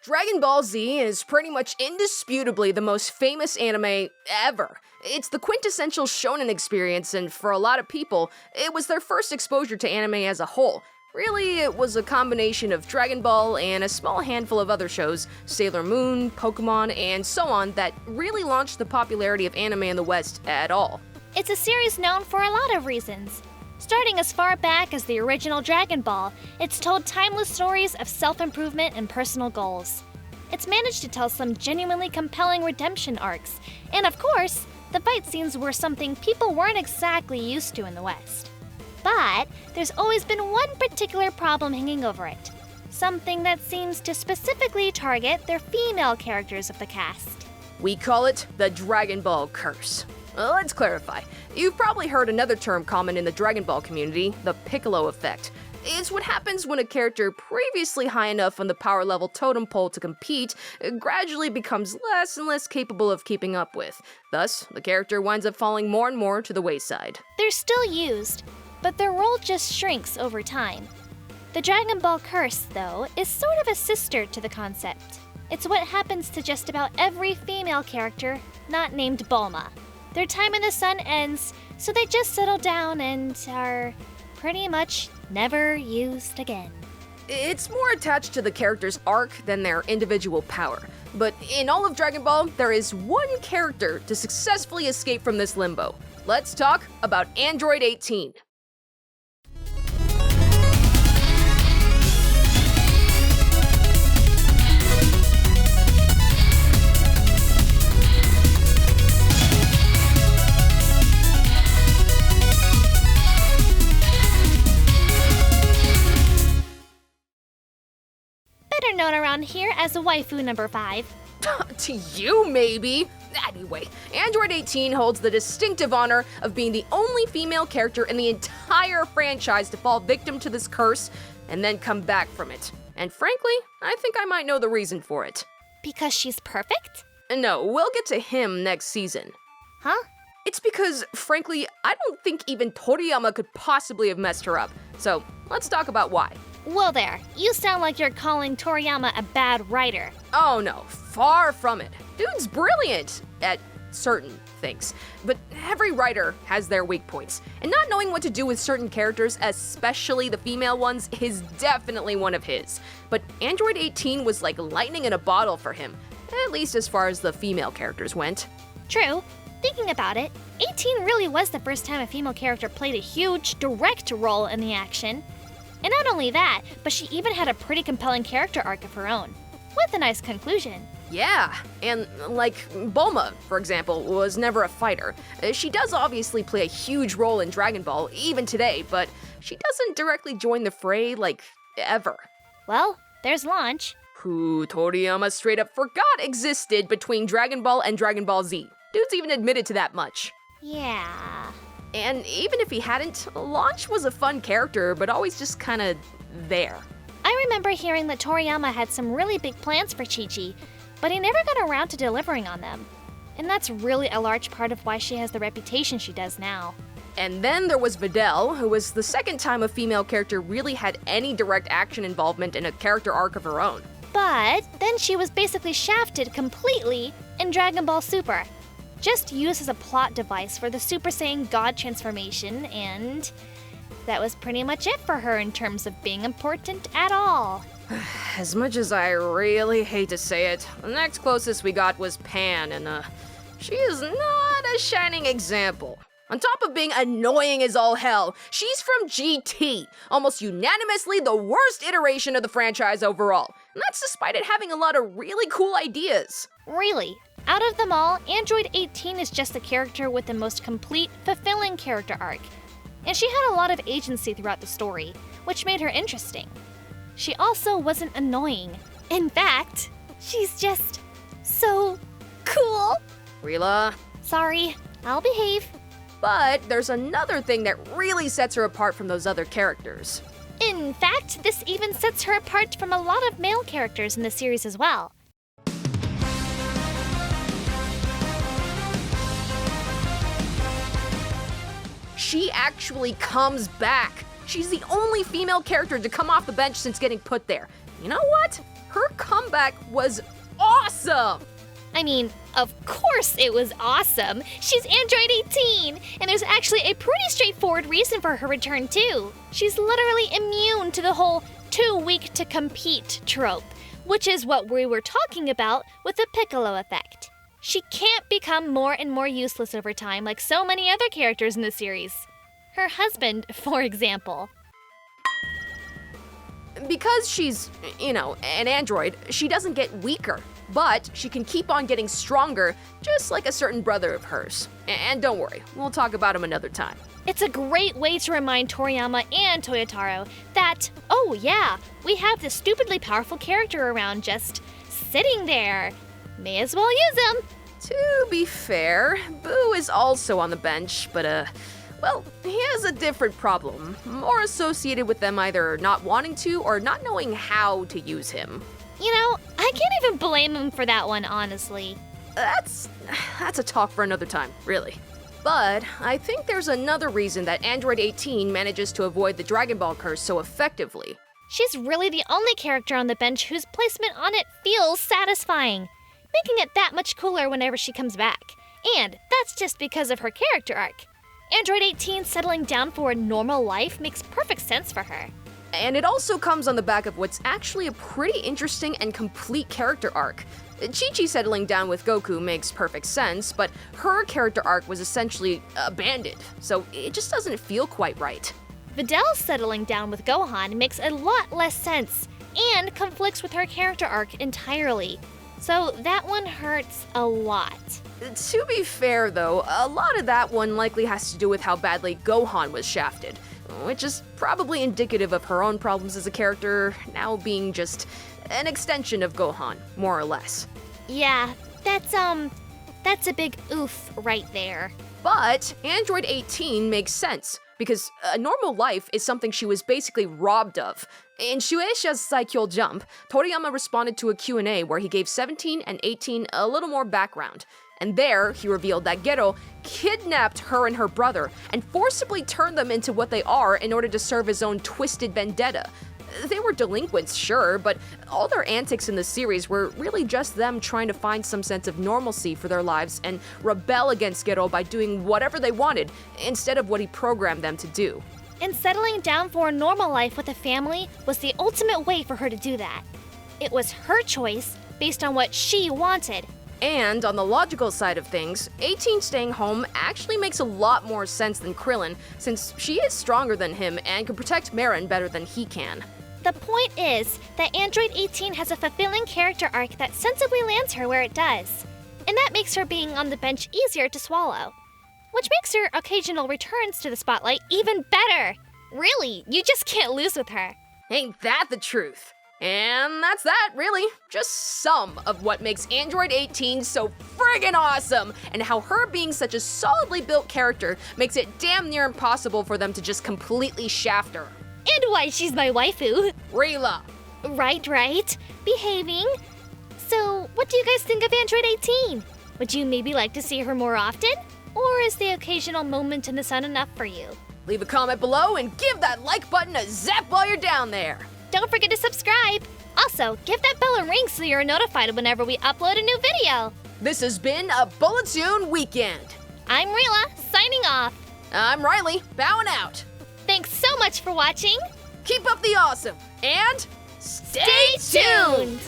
Dragon Ball Z is pretty much indisputably the most famous anime ever. It's the quintessential shonen experience, and for a lot of people, it was their first exposure to anime as a whole. Really, it was a combination of Dragon Ball and a small handful of other shows, Sailor Moon, Pokemon, and so on, that really launched the popularity of anime in the West at all. It's a series known for a lot of reasons. Starting as far back as the original Dragon Ball, it's told timeless stories of self-improvement and personal goals. It's managed to tell some genuinely compelling redemption arcs, and of course, the fight scenes were something people weren't exactly used to in the West. But there's always been one particular problem hanging over it. Something that seems to specifically target their female characters of the cast. We call it the Dragon Ball curse. Let's clarify. You've probably heard another term common in the Dragon Ball community, the Piccolo effect. It's what happens when a character previously high enough on the power level totem pole to compete gradually becomes less and less capable of keeping up with. Thus, the character winds up falling more and more to the wayside. They're still used, but their role just shrinks over time. The Dragon Ball curse, though, is sort of a sister to the concept. It's what happens to just about every female character not named Bulma. Their time in the sun ends, so they just settle down and are pretty much never used again. It's more attached to the character's arc than their individual power. But in all of Dragon Ball, there is one character to successfully escape from this limbo. Let's talk about Android 18. Better known around here as waifu number 5. To you, maybe. Anyway, Android 18 holds the distinctive honor of being the only female character in the entire franchise to fall victim to this curse and then come back from it. And frankly, I think I might know the reason for it. Because she's perfect? No, we'll get to him next season. Huh? It's because, frankly, I don't think even Toriyama could possibly have messed her up. So, let's talk about why. Whoa there, you sound like you're calling Toriyama a bad writer. Oh no, far from it. Dude's brilliant at certain things, but every writer has their weak points, and not knowing what to do with certain characters, especially the female ones, is definitely one of his. But Android 18 was like lightning in a bottle for him, at least as far as the female characters went. True. Thinking about it, 18 really was the first time a female character played a huge, direct role in the action. And not only that, but she even had a pretty compelling character arc of her own. With a nice conclusion. Yeah, and like Bulma, for example, was never a fighter. She does obviously play a huge role in Dragon Ball, even today, but she doesn't directly join the fray, like, ever. Well, there's Launch. Who Toriyama straight up forgot existed between Dragon Ball and Dragon Ball Z. Dude's even admitted to that much. Yeah. And even if he hadn't, Launch was a fun character, but always just kinda there. I remember hearing that Toriyama had some really big plans for Chi-Chi, but he never got around to delivering on them. And that's really a large part of why she has the reputation she does now. And then there was Videl, who was the second time a female character really had any direct action involvement in a character arc of her own. But then she was basically shafted completely in Dragon Ball Super. Just used as a plot device for the Super Saiyan God transformation, and that was pretty much it for her in terms of being important at all. As much as I really hate to say it, the next closest we got was Pan, and she is not a shining example. On top of being annoying as all hell, she's from GT, almost unanimously the worst iteration of the franchise overall. And that's despite it having a lot of really cool ideas. Really? Out of them all, Android 18 is just the character with the most complete, fulfilling character arc. And she had a lot of agency throughout the story, which made her interesting. She also wasn't annoying. In fact, she's just so cool. Rila. Sorry, I'll behave. But there's another thing that really sets her apart from those other characters. In fact, this even sets her apart from a lot of male characters in the series as well. She actually comes back. She's the only female character to come off the bench since getting put there. You know what? her comeback was awesome! I mean, of course it was awesome. She's Android 18, and there's actually a pretty straightforward reason for her return too. She's literally immune to the whole too weak to compete trope, which is what we were talking about with the Piccolo effect. She can't become more and more useless over time like so many other characters in the series. Her husband, for example. Because she's, an android, she doesn't get weaker, but she can keep on getting stronger, just like a certain brother of hers. And don't worry, we'll talk about him another time. It's a great way to remind Toriyama and Toyotaro that, oh yeah, we have this stupidly powerful character around just sitting there. May as well use him. To be fair, Boo is also on the bench, but well, he has a different problem, more associated with them either not wanting to or not knowing how to use him. I can't even blame him for that one, honestly. That's a talk for another time, really. But I think there's another reason that Android 18 manages to avoid the Dragon Ball curse so effectively. She's really the only character on the bench whose placement on it feels satisfying, making it that much cooler whenever she comes back. And that's just because of her character arc. Android 18 settling down for a normal life makes perfect sense for her. And it also comes on the back of what's actually a pretty interesting and complete character arc. Chi-Chi settling down with Goku makes perfect sense, but her character arc was essentially abandoned, so it just doesn't feel quite right. Videl settling down with Gohan makes a lot less sense, and conflicts with her character arc entirely. So that one hurts a lot. To be fair though, a lot of that one likely has to do with how badly Gohan was shafted, which is probably indicative of her own problems as a character now being just an extension of Gohan, more or less. Yeah, that's a big oof right there. But Android 18 makes sense, because a normal life is something she was basically robbed of. In Shueisha's Saikyo Jump, Toriyama responded to a Q&A where he gave 17 and 18 a little more background. And there, he revealed that Gero kidnapped her and her brother and forcibly turned them into what they are in order to serve his own twisted vendetta. They were delinquents, sure, but all their antics in the series were really just them trying to find some sense of normalcy for their lives and rebel against Gero by doing whatever they wanted, instead of what he programmed them to do. And settling down for a normal life with a family was the ultimate way for her to do that. It was her choice based on what she wanted. And on the logical side of things, 18 staying home actually makes a lot more sense than Krillin, since she is stronger than him and can protect Marin better than he can. The point is that Android 18 has a fulfilling character arc that sensibly lands her where it does. And that makes her being on the bench easier to swallow. Which makes her occasional returns to the spotlight even better. Really, you just can't lose with her. Ain't that the truth? And that's that, really. Just some of what makes Android 18 so friggin' awesome, and how her being such a solidly built character makes it damn near impossible for them to just completely shaft her. And why she's my waifu. Rila. Right. Behaving. So, what do you guys think of Android 18? Would you maybe like to see her more often? Or is the occasional moment in the sun enough for you? Leave a comment below and give that like button a zap while you're down there. Don't forget to subscribe. Also, give that bell a ring so you're notified whenever we upload a new video. This has been a Bullet Weekend. I'm Rila, signing off. I'm Riley, bowing out. Thanks so much for watching. Keep up the awesome, and stay tuned!